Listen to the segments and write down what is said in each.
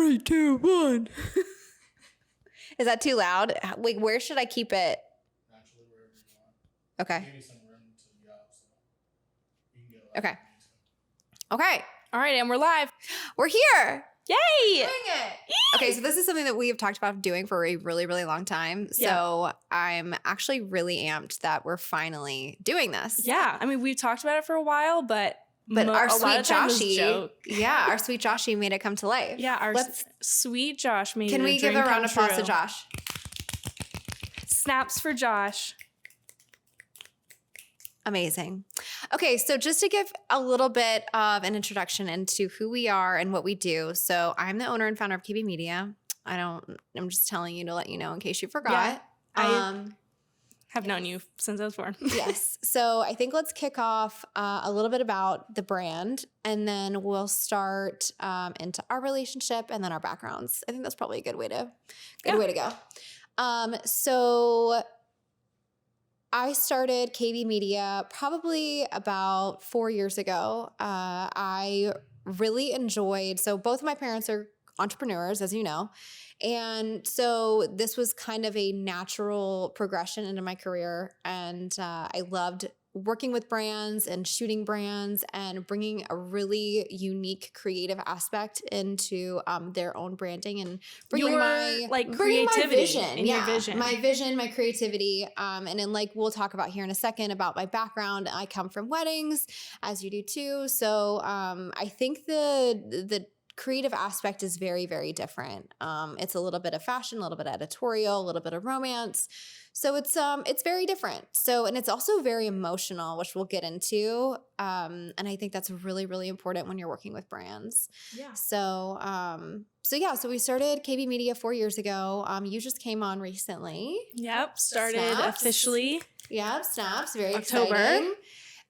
3, 2, 1. Is that too loud? Wait, where should I keep it? Actually, wherever you want. Okay. Give you some room to yell, so you can get Okay. Okay. All right, and we're live. We're here. Yay! Doing it. Okay, so this is something that we have talked about doing for a really, really long time. So I'm actually really amped that we're finally doing this. Yeah, I mean, we've talked about it for a while, but our a sweet lot of times it's a Joshy, joke. our sweet Joshy made it come to life. Yeah, our sweet Josh made it. Can we give a round of applause to Josh? Snaps for Josh. Amazing. Okay, so just to give a little bit of an introduction into who we are and what we do. So I'm the owner and founder of KB Media. I'm just telling you to let you know in case you forgot. Yeah, I have known you since I was born. Yes. So I think let's kick off a little bit about the brand, and then we'll start into our relationship and then our backgrounds. I think that's probably a good way to go. So I started KB Media probably about 4 years ago. I really enjoyed, so both of my parents are entrepreneurs, as you know. And so this was kind of a natural progression into my career. And I loved working with brands and shooting brands and bringing a really unique creative aspect into their own branding and bringing my creativity your vision. My vision, my creativity. And then we'll talk about here in a second about my background. I come from weddings, as you do too. So I think the creative aspect is very, very different. It's a little bit of fashion, a little bit of editorial, a little bit of romance. So it's very different. So, and it's also very emotional, which we'll get into. And I think that's really, really important when you're working with brands. Yeah. So we started KB Media 4 years ago. You just came on recently. Yep. Started Snaps. officially. Yep. Snaps. Very October. exciting.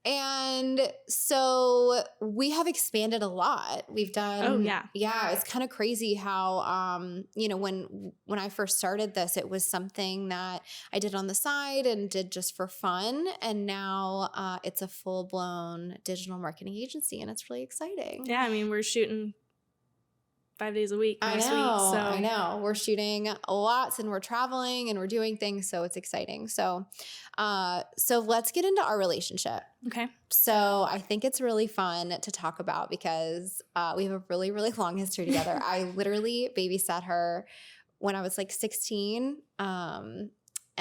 And so we have expanded a lot. We've done, it's kind of crazy how, when I first started this, it was something that I did on the side and did just for fun. And now it's a full blown digital marketing agency, and it's really exciting. Yeah. I mean, we're shooting 5 days a week. I know. We're shooting lots and we're traveling and we're doing things. So it's exciting. So let's get into our relationship. Okay. So I think it's really fun to talk about because we have a really, really long history together. I literally babysat her when I was 16.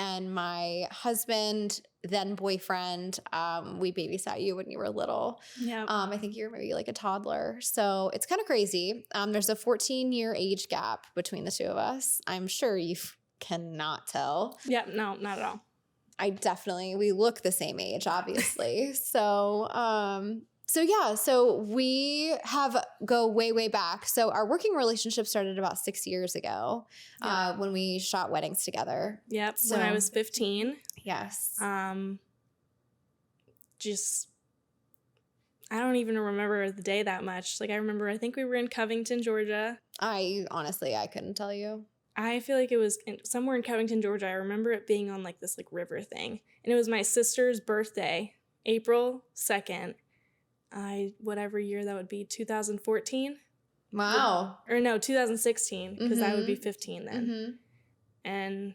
And my husband, then boyfriend, we babysat you when you were little. Yeah. I think you were maybe a toddler. So it's kind of crazy. There's a 14-year age gap between the two of us. I'm sure you cannot tell. Yeah, no, not at all. We look the same age, obviously. So we go way, way back. So our working relationship started about 6 years ago when we shot weddings together. Yep, when I was 15. Yes. I don't even remember the day that much. I think we were in Covington, Georgia. I couldn't tell you. I feel like it was somewhere in Covington, Georgia. I remember it being on this river thing. And it was my sister's birthday, April 2nd. Whatever year that would be, 2014. Wow. Or no, 2016, because I would be 15 then. Mm-hmm. And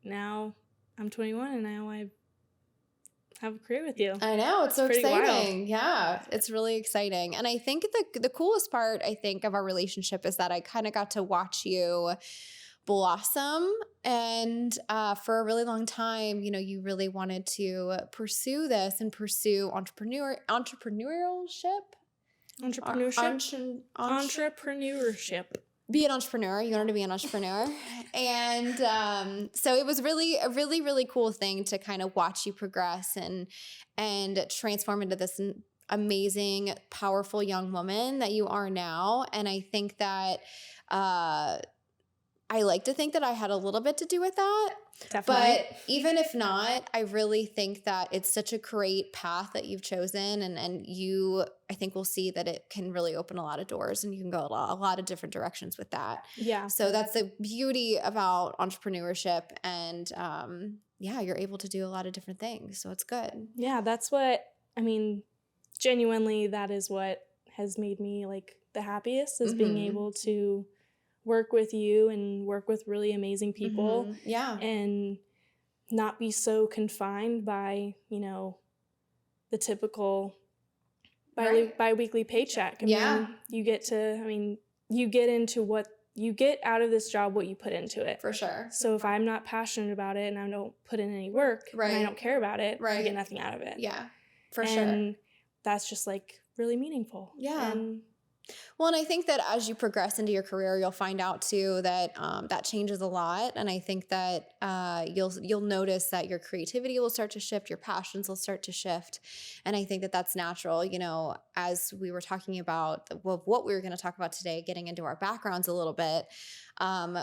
now I'm 21 and now I have a career with you. I know, it's so exciting. Wild. Yeah, it's really exciting. And I think the coolest part, of our relationship is that I kind of got to watch you blossom. And for a really long time, you really wanted to pursue this and pursue entrepreneurship. Entrepreneurship. Be an entrepreneur. You wanted to be an entrepreneur. And so it was really a really, really cool thing to kind of watch you progress and transform into this amazing, powerful young woman that you are now. And I think that I like to think that I had a little bit to do with that. Definitely. But even if not, I really think that it's such a great path that you've chosen. And you, I think we'll see that it can really open a lot of doors and you can go a lot of different directions with that. Yeah. So that's the beauty about entrepreneurship. And you're able to do a lot of different things. So it's good. Yeah, that's what, genuinely, that is what has made me the happiest is being able to work with you and work with really amazing people Mhm. Yeah. and not be so confined by, the typical Right. bi-weekly paycheck. Yeah. You get into what you get out of this job, what you put into it. For sure. So if I'm not passionate about it and I don't put in any work and I Right. don't care about it, I Right. get nothing out of it. Yeah. For sure. And that's just like really meaningful. Yeah. And Well, and I think that as you progress into your career, you'll find out too that that changes a lot. And I think that you'll notice that your creativity will start to shift, your passions will start to shift, and I think that that's natural. As we were talking about what we were going to talk about today, getting into our backgrounds a little bit.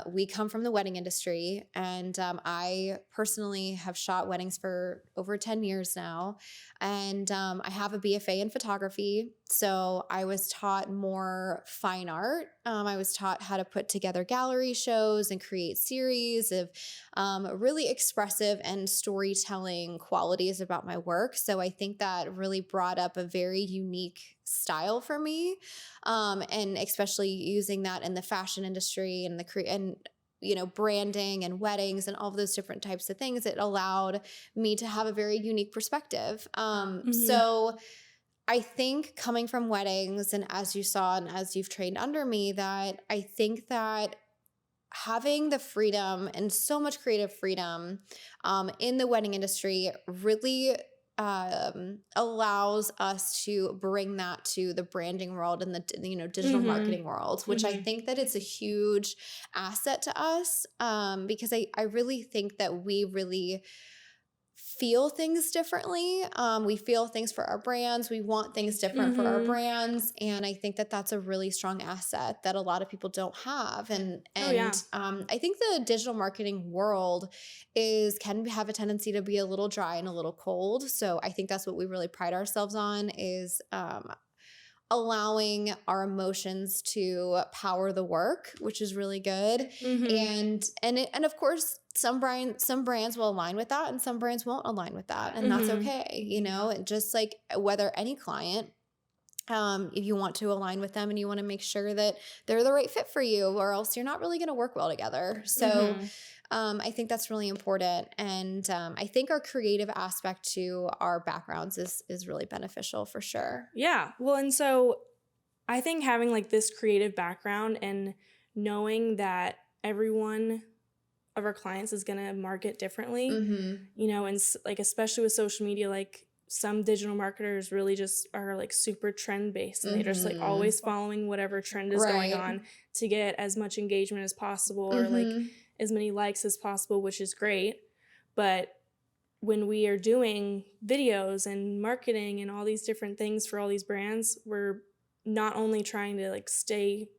We come from the wedding industry, and I personally have shot weddings for over 10 years now. And I have a BFA in photography. So I was taught more fine art. I was taught how to put together gallery shows and create series of really expressive and storytelling qualities about my work. So I think that really brought up a very unique style for me. And especially using that in the fashion industry and branding and weddings and all of those different types of things, it allowed me to have a very unique perspective. So I think coming from weddings, and as you saw and as you've trained under me, that I think that having the freedom and so much creative freedom in the wedding industry really allows us to bring that to the branding world and the digital marketing world, which I think that it's a huge asset to us, because I really think that we really feel things differently. We feel things for our brands. We want things different for our brands. And I think that that's a really strong asset that a lot of people don't have. And I think the digital marketing world can have a tendency to be a little dry and a little cold. So I think that's what we really pride ourselves on is allowing our emotions to power the work, which is really good. And of course, some brands will align with that and some brands won't align with that. And that's okay, and just like whether any client, if you want to align with them and you want to make sure that they're the right fit for you, or else you're not really going to work well together. So I think that's really important. And I think our creative aspect to our backgrounds is really beneficial for sure. Yeah. Well, and so I think having like this creative background and knowing that everyone of our clients is going to market differently, and like, especially with social media, like some digital marketers really just are like super trend based and they're just like always following whatever trend is going on to get as much engagement as possible or like as many likes as possible, which is great. But when we are doing videos and marketing and all these different things for all these brands, we're not only trying to like stay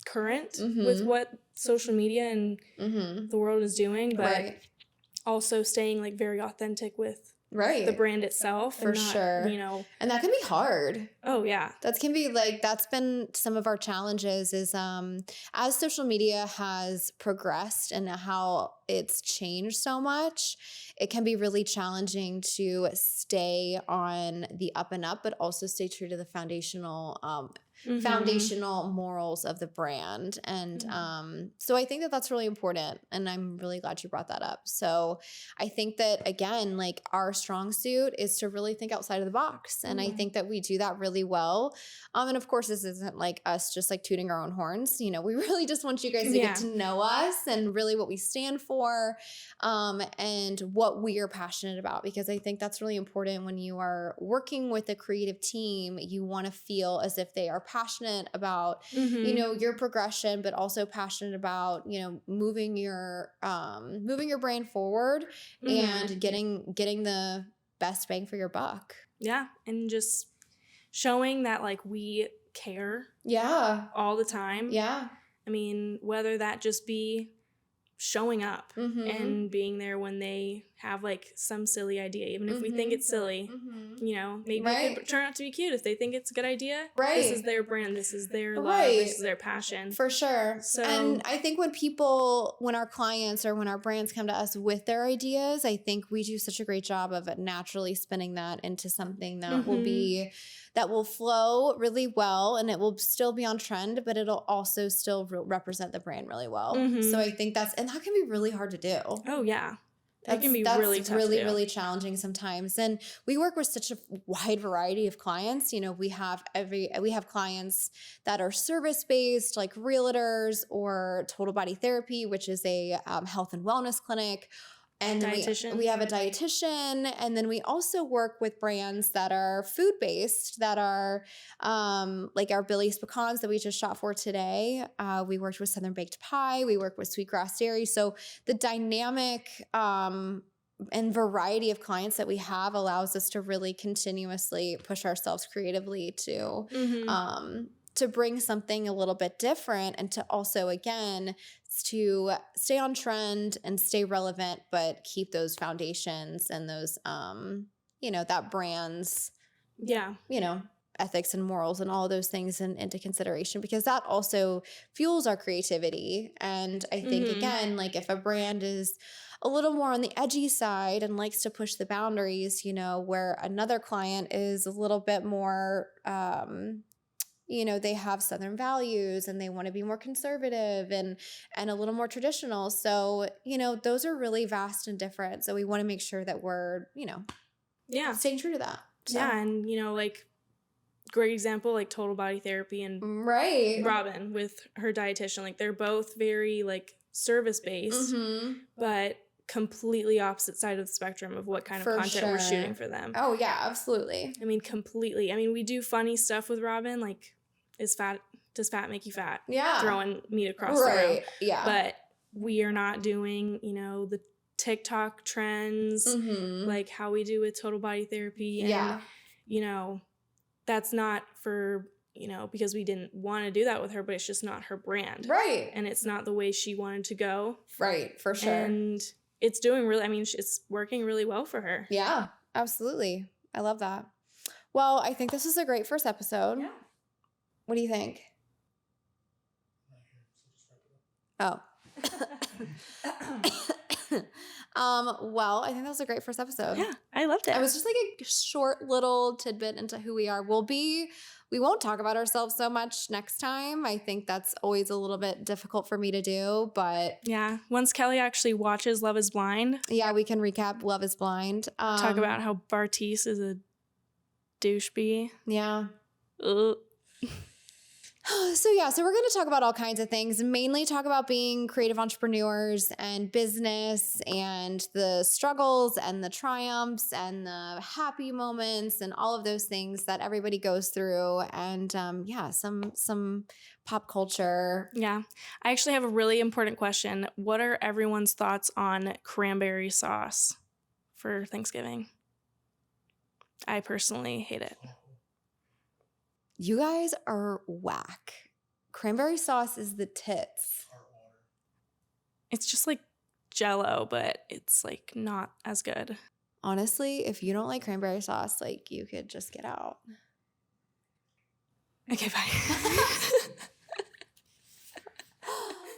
current with what social media and the world is doing, but also staying like very authentic with the brand itself. For sure. And that can be hard. Oh yeah. That's been some of our challenges is as social media has progressed and how it's changed so much, it can be really challenging to stay on the up and up, but also stay true to the foundational morals of the brand. And so I think that that's really important. And I'm really glad you brought that up. So I think that, again, like our strong suit is to really think outside of the box. And I think that we do that really well. And of course, this isn't like us just like tooting our own horns. We really just want you guys to get to know us and really what we stand for and what we are passionate about, because I think that's really important when you are working with a creative team. You want to feel as if they are passionate about, your progression, but also passionate about, moving your brand forward and getting the best bang for your buck. Yeah. And just showing that like we care. Yeah. All the time. Yeah. I mean, whether that just be showing up and being there when they have like some silly idea, even if we think it's silly, maybe it could turn out to be cute if they think it's a good idea. This is their brand, this is their love, this is their passion. For sure. So, and I think when our clients or when our brands come to us with their ideas, I think we do such a great job of naturally spinning that into something that will be that will flow really well and it will still be on trend, but it'll also still represent the brand really well. So I think that can be really hard to do. Oh yeah. That can be really tough really, to do. really challenging sometimes. And we work with such a wide variety of clients. You know, we have clients that are service-based, like realtors, or Total Body Therapy, which is a health and wellness clinic. And then we have a dietitian, and then we also work with brands that are food-based, that are like our Billy's Pecans that we just shot for today. We worked with Southern Baked Pie. We work with Sweetgrass Dairy. So the dynamic and variety of clients that we have allows us to really continuously push ourselves creatively to bring something a little bit different, and to also, again, to stay on trend and stay relevant, but keep those foundations and those, that brand's, ethics and morals and all of those things into consideration, because that also fuels our creativity. And I think, again, like if a brand is a little more on the edgy side and likes to push the boundaries, where another client is a little bit more, they have Southern values and they want to be more conservative and a little more traditional. So, those are really vast and different. So we want to make sure that we're, staying true to that. So. Yeah. And, like, great example, like Total Body Therapy and Robin with her dietitian. Like, they're both very, like, service-based, but completely opposite side of the spectrum of what kind of content we're shooting for them. Oh, yeah, absolutely. I mean, completely. I mean, we do funny stuff with Robin, like, does fat make you fat? Yeah. Throwing meat across the room. Yeah. But we are not doing, the TikTok trends, like how we do with Total Body Therapy. And, that's not for, because we didn't want to do that with her, but it's just not her brand. Right. And it's not the way she wanted to go. Right, for sure. And it's doing it's working really well for her. Yeah, absolutely. I love that. Well, I think this is a great first episode. Yeah. What do you think? Oh. Well, I think that was a great first episode. Yeah, I loved it. It was just like a short little tidbit into who we are. We won't talk about ourselves so much next time. I think that's always a little bit difficult for me to do, but yeah, once Kelly actually watches Love is Blind. Yeah, we can recap Love is Blind. Talk about how Bartise is a douchebag. Yeah. Ugh. So we're going to talk about all kinds of things, mainly talk about being creative entrepreneurs and business and the struggles and the triumphs and the happy moments and all of those things that everybody goes through, and some pop culture. Yeah. I actually have a really important question. What are everyone's thoughts on cranberry sauce for Thanksgiving? I personally hate it. You guys are whack. Cranberry sauce is the tits. It's just like Jell-O, but it's like not as good. Honestly, if you don't like cranberry sauce, like you could just get out. Okay, bye.